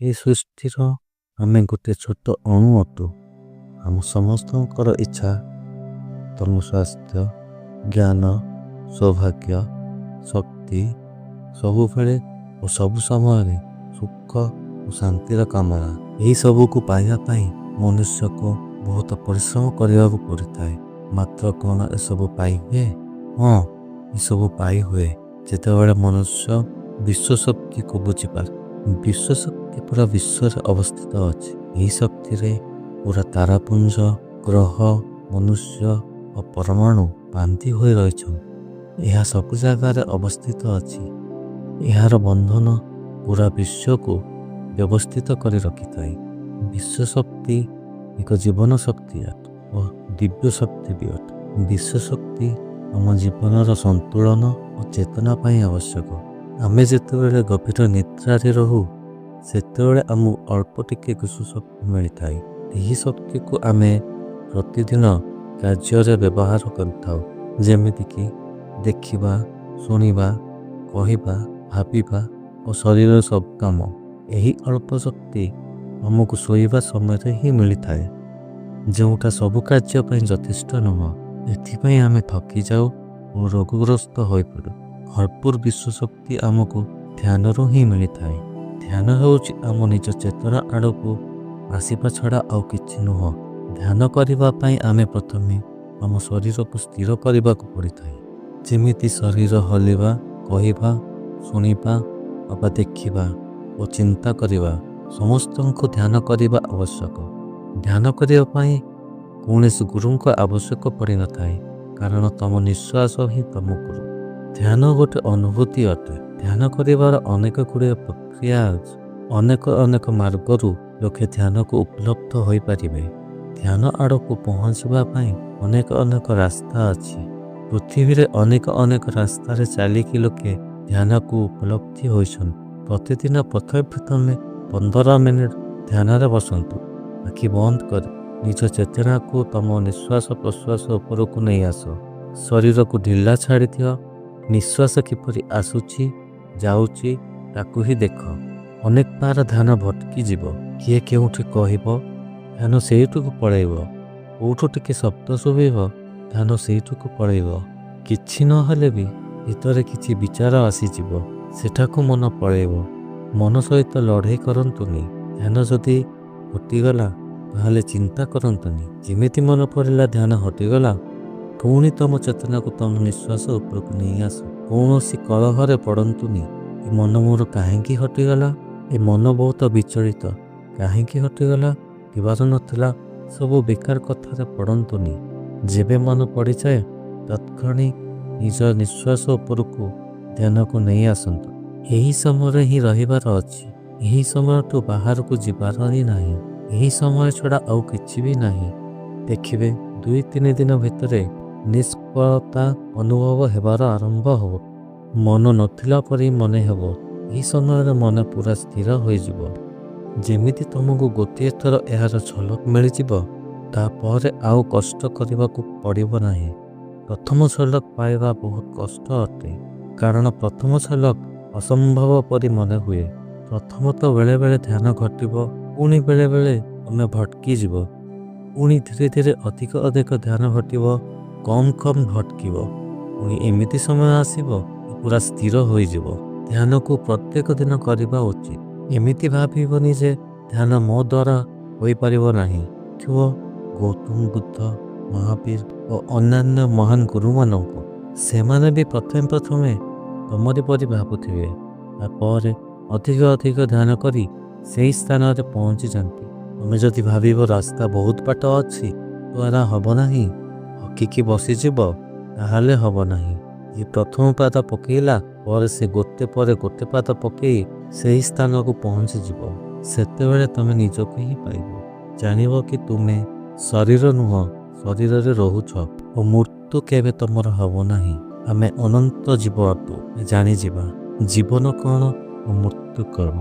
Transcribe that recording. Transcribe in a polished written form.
ଏ ସୃଷ୍ଟିର ଆମେ ଗୋଟେ ଛୋଟ ଅଣୁ ଅଟୁ। ଆମ ସମସ୍ତଙ୍କର ଇଚ୍ଛା ତମ ସ୍ୱାସ୍ଥ୍ୟ, ଜ୍ଞାନ, ସୌଭାଗ୍ୟ, ଶକ୍ତି, ସବୁବେଳେ ଓ ସବୁ ସମୟରେ ସୁଖ ଓ ଶାନ୍ତିର କାମନା। ଏହି ସବୁକୁ ପାଇବା ପାଇଁ ମନୁଷ୍ୟକୁ ବହୁତ ପରିଶ୍ରମ କରିବାକୁ ପଡ଼ିଥାଏ। ମାତ୍ର କ'ଣ ଏସବୁ ପାଇ ହୁଏ? ହଁ, ଏସବୁ ପାଇ ହୁଏ ଯେତେବେଳେ ମନୁଷ୍ୟ ବିଶ୍ୱଶକ୍ତିକୁ ବୁଝିପାରେ। ବିଶ୍ୱଶକ୍ତି ପୁରା ବିଶ୍ୱରେ ଅବସ୍ଥିତ ଅଛି। ଏହି ଶକ୍ତିରେ ପୁରା ତାରାପୁଞ୍ଜ, ଗ୍ରହ, ମନୁଷ୍ୟ ଓ ପରମାଣୁ ବାନ୍ଧି ହୋଇ ରହିଛନ୍ତି। ଏହା ସବୁ ଜାଗାରେ ଅବସ୍ଥିତ ଅଛି। ଏହାର ବନ୍ଧନ ପୁରା ବିଶ୍ୱକୁ ବ୍ୟବସ୍ଥିତ କରି ରଖିଥାଏ। ବିଶ୍ୱଶକ୍ତି ଏକ ଜୀବନ ଶକ୍ତି ଓ ଦିବ୍ୟ ଶକ୍ତି ବି ଅଟେ। ବିଶ୍ୱଶକ୍ତି ଆମ ଜୀବନର ସନ୍ତୁଳନ ଓ ଚେତନା ପାଇଁ ଆବଶ୍ୟକ। ଆମେ ଯେତେବେଳେ ଗଭୀର ନିଦ୍ରାରେ ରହୁ ସେତେବେଳେ ଆମକୁ ଅଳ୍ପ ଟିକେ ଶକ୍ତି ମିଳିଥାଏ। ଏହି ଶକ୍ତିକୁ ଆମେ ପ୍ରତିଦିନ କାର୍ଯ୍ୟରେ ବ୍ୟବହାର କରିଥାଉ, ଯେମିତିକି ଦେଖିବା, ଶୁଣିବା, କହିବା, ଭାବିବା ଓ ଶରୀରର ସବୁ କାମ। ଏହି ଅଳ୍ପ ଶକ୍ତି ଆମକୁ ଶୋଇବା ସମୟରେ ହିଁ ମିଳିଥାଏ, ଯେଉଁଟା ସବୁ କାର୍ଯ୍ୟ ପାଇଁ ଯଥେଷ୍ଟ ନୁହଁ। ଏଥିପାଇଁ ଆମେ ଥକିଯାଉ ଓ ରୋଗଗ୍ରସ୍ତ ହୋଇପଡ଼ୁ। ଭରପୁର ବିଶ୍ୱଶକ୍ତି ଆମକୁ ଧ୍ୟାନରୁ ହିଁ ମିଳିଥାଏ। ଧ୍ୟାନ ହେଉଛି ଆମ ନିଜ ଚେତନା ଆଡ଼କୁ ଆସିବା ଛଡ଼ା ଆଉ କିଛି ନୁହଁ। ଧ୍ୟାନ କରିବା ପାଇଁ ଆମେ ପ୍ରଥମେ ଆମ ଶରୀରକୁ ସ୍ଥିର କରିବାକୁ ପଡ଼ିଥାଏ। ଯେମିତି ଶରୀର ହଲିବା, କହିବା, ଶୁଣିବା ବା ଦେଖିବା ଓ ଚିନ୍ତା କରିବା ସମସ୍ତଙ୍କୁ ଧ୍ୟାନ କରିବା ଆବଶ୍ୟକ। ଧ୍ୟାନ କରିବା ପାଇଁ କୌଣସି ଗୁରୁଙ୍କ ଆବଶ୍ୟକ ପଡ଼ିନଥାଏ, କାରଣ ତମ ନିଶ୍ୱାସ ହିଁ ତମ ଗୁରୁ। ଧ୍ୟାନ ଗୋଟେ ଅନୁଭୂତି ଅଟେ। ଧ୍ୟାନ କରିବାର ଅନେକ ଗୁଡ଼ିଏ ପ୍ରକ୍ରିୟା ଅଛି। ଅନେକ ମାର୍ଗରୁ ଲୋକେ ଧ୍ୟାନକୁ ଉପଲବ୍ଧ ହୋଇପାରିବେ। ଧ୍ୟାନ ଆଡ଼କୁ ପହଞ୍ଚିବା ପାଇଁ ଅନେକ ରାସ୍ତା ଅଛି। ପୃଥିବୀରେ ଅନେକ ରାସ୍ତାରେ ଚାଲିକି ଲୋକେ ଧ୍ୟାନକୁ ଉପଲବ୍ଧି ହୋଇଛନ୍ତି। ପ୍ରତିଦିନ ପ୍ରଥମେ 15 ମିନିଟ୍ ଧ୍ୟାନରେ ବସନ୍ତୁ। ଆଖି ବନ୍ଦ କରି ନିଜ ଚେତନାକୁ ତମ ନିଶ୍ୱାସ ପ୍ରଶ୍ୱାସ ଉପରକୁ ନେଇ ଆସ। ଶରୀରକୁ ଢିଲା ଛାଡ଼ିଦିଅ। ନିଶ୍ୱାସ କିପରି ଆସୁଛି ଯାଉଛି ତାକୁ ହିଁ ଦେଖ। ଅନେକ ବାର ଧ୍ୟାନ ଭଟକି ଯିବ। କିଏ କେଉଁଠି କହିବ, ଧ୍ୟାନ ସେଇଠୁକୁ ପଳେଇବ। କେଉଁଠୁ ଟିକେ ଶବ୍ଦ ଶୁଭିବ, ଧ୍ୟାନ ସେଇଠୁକୁ ପଳେଇବ। କିଛି ନହେଲେ ବି ଭିତରେ କିଛି ବିଚାର ଆସିଯିବ, ସେଠାକୁ ମନ ପଳେଇବ। ମନ ସହିତ ଲଢ଼େଇ କରନ୍ତୁନି। ଧ୍ୟାନ ଯଦି ହଟିଗଲା ତାହେଲେ ଚିନ୍ତା କରନ୍ତୁନି। ଯେମିତି ମନ ପଡ଼ିଲା ଧ୍ୟାନ ହଟିଗଲା, ପୁଣି ତମ ଚେତନାକୁ ତମ ନିଶ୍ୱାସ ଉପରକୁ ନେଇ ଆସ। କୌଣସି କଳହରେ ପଡ଼ନ୍ତୁନି। ଏ ମନ ମୋର କାହିଁକି ହଟିଗଲା, ଏ ମନ ବହୁତ ବିଚଳିତ, କାହିଁକି ହଟିଗଲା, ଥିବାର ନଥିଲା, ସବୁ ବେକାର କଥାରେ ପଡ଼ନ୍ତୁନି। ଯେବେ ମନ ପଡ଼ିଯାଏ ତତ୍କ୍ଷଣି ନିଜ ନିଶ୍ୱାସ ଉପରକୁ ଧ୍ୟାନକୁ ନେଇ ଆସନ୍ତୁ। ଏହି ସମୟରେ ହିଁ ରହିବାର ଅଛି। ଏହି ସମୟଠୁ ବାହାରକୁ ଯିବାର ହିଁ ନାହିଁ। ଏହି ସମୟ ଛଡ଼ା ଆଉ କିଛି ବି ନାହିଁ। ଦେଖିବେ 2-3 ଦିନ ଭିତରେ ନିଷ୍ଫଳତା ଅନୁଭବ ହେବାର ଆରମ୍ଭ ହେବ। ମନ ନଥିଲା ପରି ମନେ ହେବ। ଏହି ସମୟରେ ମନ ପୁରା ସ୍ଥିର ହୋଇଯିବ। ଯେମିତି ତୁମକୁ ଗୋଟିଏ ଥର ଏହାର ଝଲକ ମିଳିଯିବ, ତାପରେ ଆଉ କଷ୍ଟ କରିବାକୁ ପଡ଼ିବ ନାହିଁ। ପ୍ରଥମ ଝଲକ ପାଇବା ବହୁତ କଷ୍ଟ ଅଟେ, କାରଣ ପ୍ରଥମ ଝଲକ ଅସମ୍ଭବ ପରି ମନେ ହୁଏ। ପ୍ରଥମତଃ ବେଳେବେଳେ ଧ୍ୟାନ ଘଟିବ, ପୁଣି ବେଳେବେଳେ ତମେ ଭଟକି ଯିବ, ପୁଣି ଧୀରେ ଅଧିକ ଧ୍ୟାନ ଘଟିବ, କମ୍ ଭଟକିବ, ପୁଣି ଏମିତି ସମୟ ଆସିବ ପୁରା ସ୍ଥିର ହୋଇଯିବ। ଧ୍ୟାନକୁ ପ୍ରତ୍ୟେକ ଦିନ କରିବା ଉଚିତ। ଏମିତି ଭାବିବନି ଯେ ଧ୍ୟାନ ମୋ ଦ୍ୱାରା ହୋଇପାରିବ ନାହିଁ। ଦେଖିବ ଗୌତମ ବୁଦ୍ଧ, ମହାବୀର ଓ ଅନ୍ୟାନ୍ୟ ମହାନ ଗୁରୁମାନଙ୍କୁ, ସେମାନେ ବି ପ୍ରଥମେ ତମରି ପରି ଭାବୁଥିବେ, ତାପରେ ଅଧିକ ଧ୍ୟାନ କରି ସେହି ସ୍ଥାନରେ ପହଞ୍ଚିଯାନ୍ତି। ତମେ ଯଦି ଭାବିବ ରାସ୍ତା ବହୁତ ବାଟ ଅଛି, ଦ୍ୱାରା ହେବ ନାହିଁ, ହକିକି ବସିଯିବ, ତାହେଲେ ହେବ ନାହିଁ। ଯିଏ ପ୍ରଥମ ପାଦ ପକେଇଲା ପରେ ସେ ଗୋଟେ ପରେ ଗୋଟେ ପାଦ ପକେଇ ସେହି ସ୍ଥାନକୁ ପହଞ୍ଚିଯିବ। ସେତେବେଳେ ତମେ ନିଜକୁ ହିଁ ପାଇବ। ଜାଣିବ କି ତୁମେ ଶରୀର ନୁହଁ, ଶରୀରରେ ରହୁଛ ଓ ମୃତ୍ୟୁ କେବେ ତମର ହେବ ନାହିଁ। ଆମେ ଅନନ୍ତ ଜୀବ ଅଟୁ। ଜାଣିଯିବା ଜୀବନ କ'ଣ ଓ ମୃତ୍ୟୁ କ'ଣ।